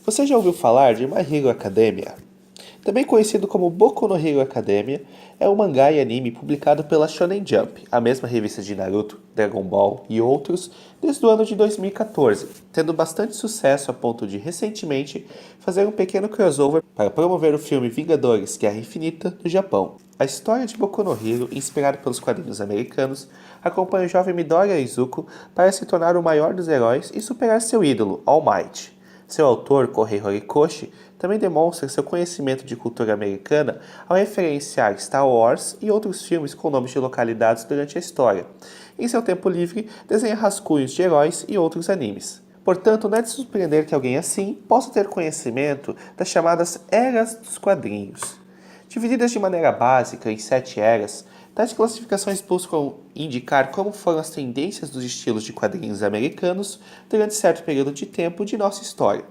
Você já ouviu falar de My Hero Academia? Também conhecido como Boku no Hero Academia, é um mangá e anime publicado pela Shonen Jump, a mesma revista de Naruto, Dragon Ball e outros, desde o ano de 2014, tendo bastante sucesso a ponto de, recentemente, fazer um pequeno crossover para promover o filme Vingadores Guerra Infinita no Japão. A história de Boku no Hero, inspirada pelos quadrinhos americanos, acompanha o jovem Midoriya Izuku para se tornar o maior dos heróis e superar seu ídolo, All Might. Seu autor, Kohei Horikoshi, também demonstra seu conhecimento de cultura americana ao referenciar Star Wars e outros filmes com nomes de localidades durante a história. Em seu tempo livre, desenha rascunhos de heróis e outros animes. Portanto, não é de surpreender que alguém assim possa ter conhecimento das chamadas Eras dos Quadrinhos. Divididas de maneira básica em 7 eras, tais classificações buscam indicar como foram as tendências dos estilos de quadrinhos americanos durante certo período de tempo de nossa história.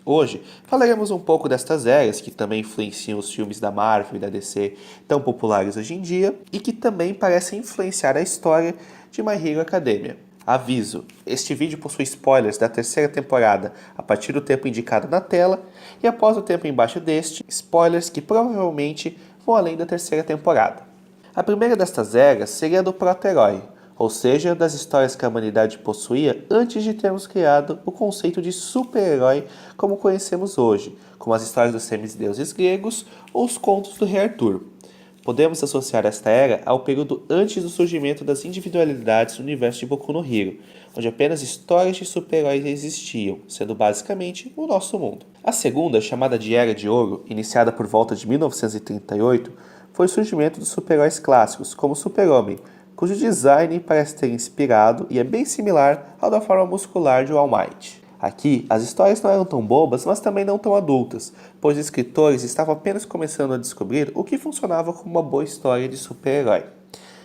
Hoje, falaremos um pouco destas eras que também influenciam os filmes da Marvel e da DC tão populares hoje em dia e que também parecem influenciar a história de My Hero Academia. Aviso, este vídeo possui spoilers da terceira temporada a partir do tempo indicado na tela e após o tempo embaixo deste, spoilers que provavelmente vão além da terceira temporada. A primeira destas eras seria a do proto-herói, ou seja, das histórias que a humanidade possuía antes de termos criado o conceito de super-herói como conhecemos hoje, como as histórias dos semideuses gregos ou os contos do Rei Arthur. Podemos associar esta era ao período antes do surgimento das individualidades no universo de Boku no Hero, onde apenas histórias de super-heróis existiam, sendo basicamente o nosso mundo. A segunda, chamada de Era de Ouro, iniciada por volta de 1938, foi o surgimento dos super-heróis clássicos, como o Super-Homem, cujo design parece ter inspirado e é bem similar ao da forma muscular de All Might. Aqui, as histórias não eram tão bobas, mas também não tão adultas, pois os escritores estavam apenas começando a descobrir o que funcionava como uma boa história de super-herói.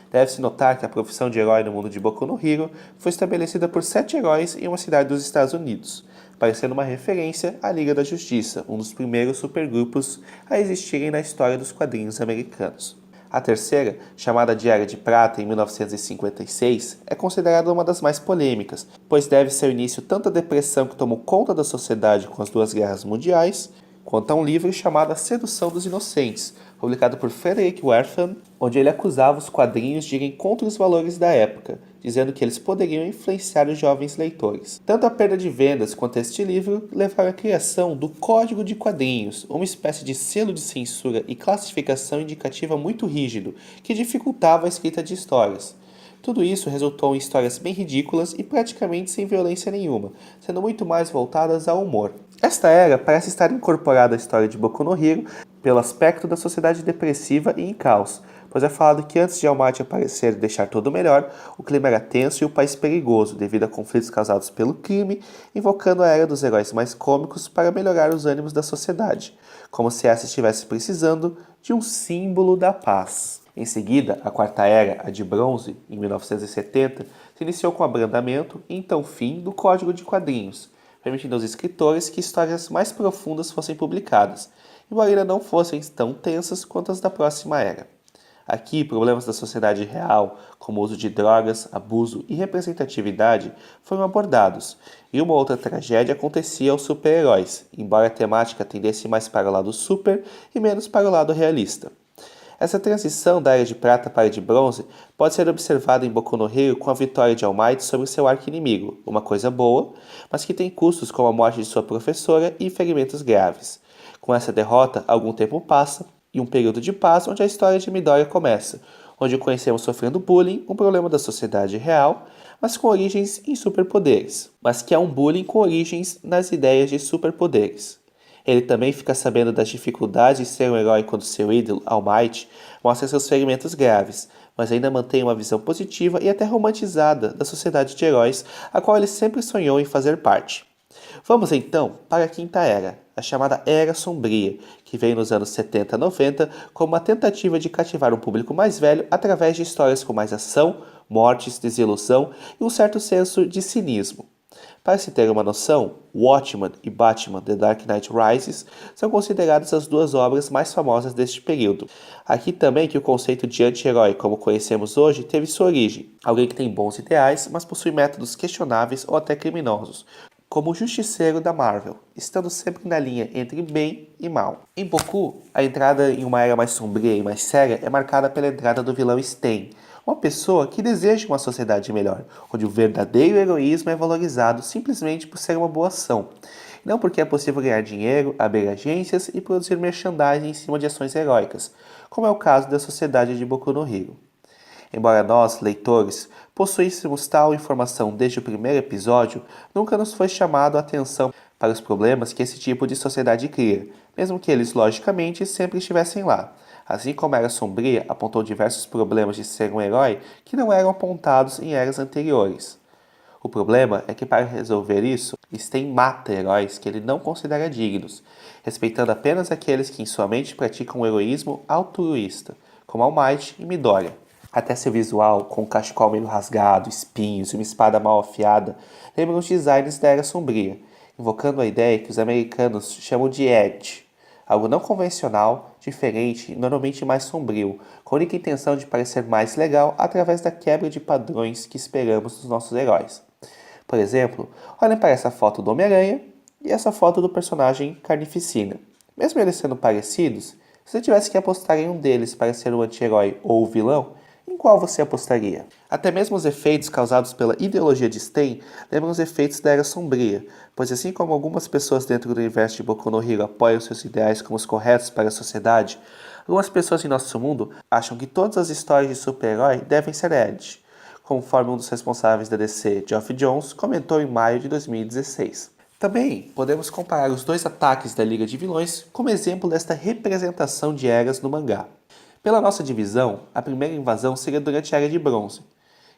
Deve-se notar que a profissão de herói no mundo de Boku no Hero foi estabelecida por 7 heróis em uma cidade dos Estados Unidos, parecendo uma referência à Liga da Justiça, um dos primeiros supergrupos a existirem na história dos quadrinhos americanos. A terceira, chamada de Era de Prata em 1956, é considerada uma das mais polêmicas, pois deve ser o início tanto da depressão que tomou conta da sociedade com as duas guerras mundiais, quanto a um livro chamado A Sedução dos Inocentes, publicado por Frederick Wertham, onde ele acusava os quadrinhos de irem contra os valores da época, dizendo que eles poderiam influenciar os jovens leitores. Tanto a perda de vendas quanto este livro levaram à criação do Código de Quadrinhos, uma espécie de selo de censura e classificação indicativa muito rígido, que dificultava a escrita de histórias. Tudo isso resultou em histórias bem ridículas e praticamente sem violência nenhuma, sendo muito mais voltadas ao humor. Esta era parece estar incorporada à história de Boku no Hero pelo aspecto da sociedade depressiva e em caos, pois é falado que antes de All Might aparecer e deixar tudo melhor, o clima era tenso e o país perigoso devido a conflitos causados pelo crime, invocando a era dos heróis mais cômicos para melhorar os ânimos da sociedade, como se essa estivesse precisando de um símbolo da paz. Em seguida, a quarta era, a de bronze, em 1970, se iniciou com o abrandamento e então fim do Código de Quadrinhos, permitindo aos escritores que histórias mais profundas fossem publicadas, embora ainda não fossem tão tensas quanto as da próxima era. Aqui, problemas da sociedade real, como o uso de drogas, abuso e representatividade, foram abordados, e uma outra tragédia acontecia aos super-heróis, embora a temática tendesse mais para o lado super e menos para o lado realista. Essa transição da Era de Prata para a de Bronze pode ser observada em Boku no Hero com a vitória de All Might sobre seu arqui-inimigo, uma coisa boa, mas que tem custos como a morte de sua professora e ferimentos graves. Com essa derrota, algum tempo passa, e um período de paz onde a história de Midoriya começa, onde o conhecemos sofrendo bullying, um problema da sociedade real, mas com origens em superpoderes, mas que é um bullying com origens nas ideias de superpoderes. Ele também fica sabendo das dificuldades de ser um herói quando seu ídolo, All Might, mostra seus ferimentos graves, mas ainda mantém uma visão positiva e até romantizada da sociedade de heróis, a qual ele sempre sonhou em fazer parte. Vamos então para a quinta era, a chamada Era Sombria, que veio nos anos 70 e 90 como uma tentativa de cativar um público mais velho através de histórias com mais ação, mortes, desilusão e um certo senso de cinismo. Para se ter uma noção, Watchmen e Batman The Dark Knight Rises são consideradas as duas obras mais famosas deste período. Aqui também que o conceito de anti-herói, como conhecemos hoje, teve sua origem. Alguém que tem bons ideais, mas possui métodos questionáveis ou até criminosos, como o Justiceiro da Marvel, estando sempre na linha entre bem e mal. Em Boku, a entrada em uma era mais sombria e mais séria é marcada pela entrada do vilão Sten, uma pessoa que deseja uma sociedade melhor, onde o verdadeiro heroísmo é valorizado simplesmente por ser uma boa ação, não porque é possível ganhar dinheiro, abrir agências e produzir merchandising em cima de ações heróicas, como é o caso da sociedade de Boku no Hero. Embora nós, leitores, possuíssemos tal informação desde o primeiro episódio, nunca nos foi chamado a atenção para os problemas que esse tipo de sociedade cria, mesmo que eles, logicamente, sempre estivessem lá. Assim como a Era Sombria apontou diversos problemas de ser um herói que não eram apontados em eras anteriores. O problema é que para resolver isso, Sten mata heróis que ele não considera dignos, respeitando apenas aqueles que em sua mente praticam um heroísmo altruísta, como All Might e Midoriya. Até seu visual, com um cachecol meio rasgado, espinhos e uma espada mal afiada, lembram os designs da Era Sombria, invocando a ideia que os americanos chamam de edge, algo não convencional, diferente e normalmente mais sombrio, com a única intenção de parecer mais legal através da quebra de padrões que esperamos dos nossos heróis. Por exemplo, olhem para essa foto do Homem-Aranha e essa foto do personagem Carnificina. Mesmo eles sendo parecidos, se você tivesse que apostar em um deles para ser o anti-herói ou o vilão, em qual você apostaria? Até mesmo os efeitos causados pela ideologia de Sten lembram os efeitos da Era Sombria, pois assim como algumas pessoas dentro do universo de Boku no Hero apoiam seus ideais como os corretos para a sociedade, algumas pessoas em nosso mundo acham que todas as histórias de super-herói devem ser edgy, conforme um dos responsáveis da DC, Geoff Johns, comentou em maio de 2016. Também podemos comparar os dois ataques da Liga de Vilões como exemplo desta representação de eras no mangá. Pela nossa divisão, a primeira invasão seria durante a Era de Bronze.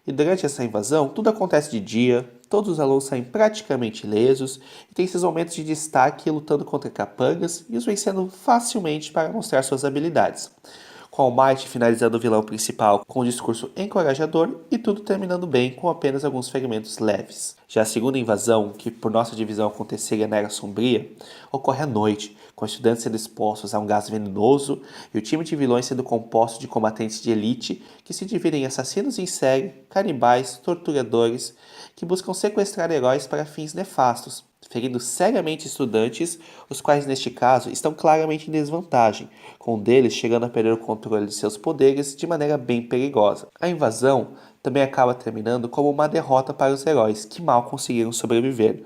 E durante essa invasão, tudo acontece de dia, todos os alunos saem praticamente ilesos e tem esses momentos de destaque lutando contra capangas e os vencendo facilmente para mostrar suas habilidades. Com All Might finalizando o vilão principal com um discurso encorajador e tudo terminando bem com apenas alguns ferimentos leves. Já a segunda invasão, que por nossa divisão aconteceria na Era Sombria, ocorre à noite, com estudantes sendo expostos a um gás venenoso e o time de vilões sendo composto de combatentes de elite que se dividem em assassinos em série, canibais, torturadores, que buscam sequestrar heróis para fins nefastos, ferindo seriamente estudantes, os quais neste caso estão claramente em desvantagem, com um deles chegando a perder o controle de seus poderes de maneira bem perigosa. A invasão também acaba terminando como uma derrota para os heróis, que mal conseguiram sobreviver.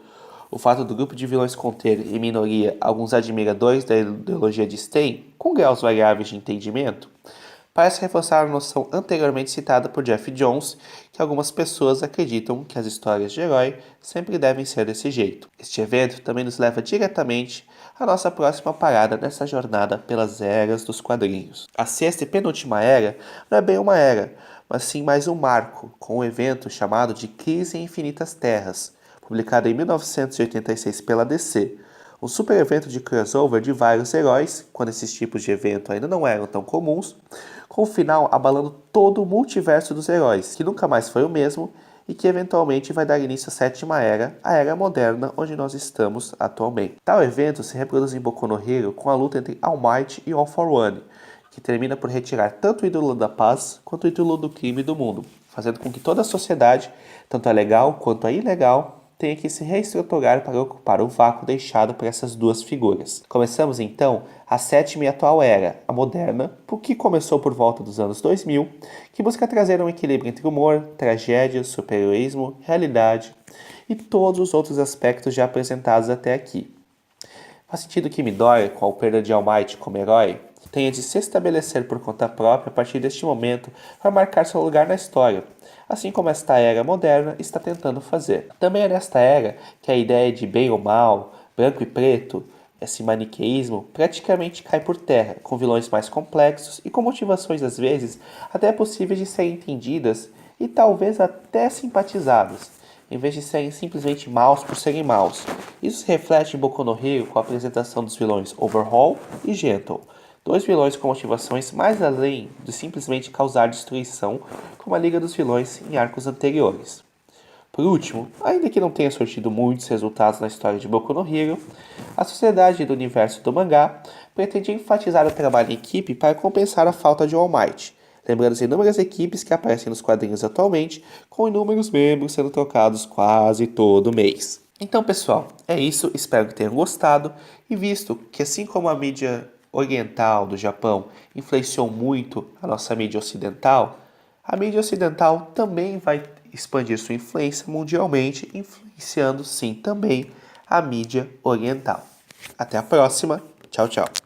O fato do grupo de vilões conter, em minoria, alguns admiradores da ideologia de Sten, com graus variáveis de entendimento, parece reforçar a noção anteriormente citada por Geoff Johns, que algumas pessoas acreditam que as histórias de herói sempre devem ser desse jeito. Este evento também nos leva diretamente à nossa próxima parada nessa jornada pelas eras dos quadrinhos. A sexta e penúltima era não é bem uma era, mas sim mais um marco, com um evento chamado de Crise em Infinitas Terras, publicado em 1986 pela DC, um super evento de crossover de vários heróis, quando esses tipos de evento ainda não eram tão comuns, com o final abalando todo o multiverso dos heróis, que nunca mais foi o mesmo e que eventualmente vai dar início à sétima era, a era moderna onde nós estamos atualmente. Tal evento se reproduz em Boku no Hero com a luta entre All Might e All for One, que termina por retirar tanto o ídolo da paz quanto o ídolo do crime do mundo, fazendo com que toda a sociedade, tanto a legal quanto a ilegal, tenha que se reestruturar para ocupar o vácuo deixado por essas duas figuras. Começamos então a sétima e atual era, a moderna, que começou por volta dos anos 2000, que busca trazer um equilíbrio entre humor, tragédia, super-heroísmo, realidade e todos os outros aspectos já apresentados até aqui. Faz sentido que Midoriya, com a perda de All Might como herói, tenha de se estabelecer por conta própria a partir deste momento para marcar seu lugar na história, assim como esta era moderna está tentando fazer. Também é nesta era que a ideia de bem ou mal, branco e preto, esse maniqueísmo, praticamente cai por terra, com vilões mais complexos e com motivações às vezes até possíveis de serem entendidas e talvez até simpatizadas, em vez de serem simplesmente maus por serem maus. Isso se reflete em Boku no Hero com a apresentação dos vilões Overhaul e Gentle, dois vilões com motivações mais além de simplesmente causar destruição, como a Liga dos Vilões em arcos anteriores. Por último, ainda que não tenha surtido muitos resultados na história de Boku no Hero, a sociedade do universo do mangá pretende enfatizar o trabalho em equipe para compensar a falta de All Might, lembrando as inúmeras equipes que aparecem nos quadrinhos atualmente, com inúmeros membros sendo trocados quase todo mês. Então, pessoal, é isso. Espero que tenham gostado. E visto que, assim como a mídia oriental do Japão influenciou muito a nossa mídia ocidental, a mídia ocidental também vai expandir sua influência mundialmente, influenciando sim também a mídia oriental. Até a próxima. Tchau, tchau.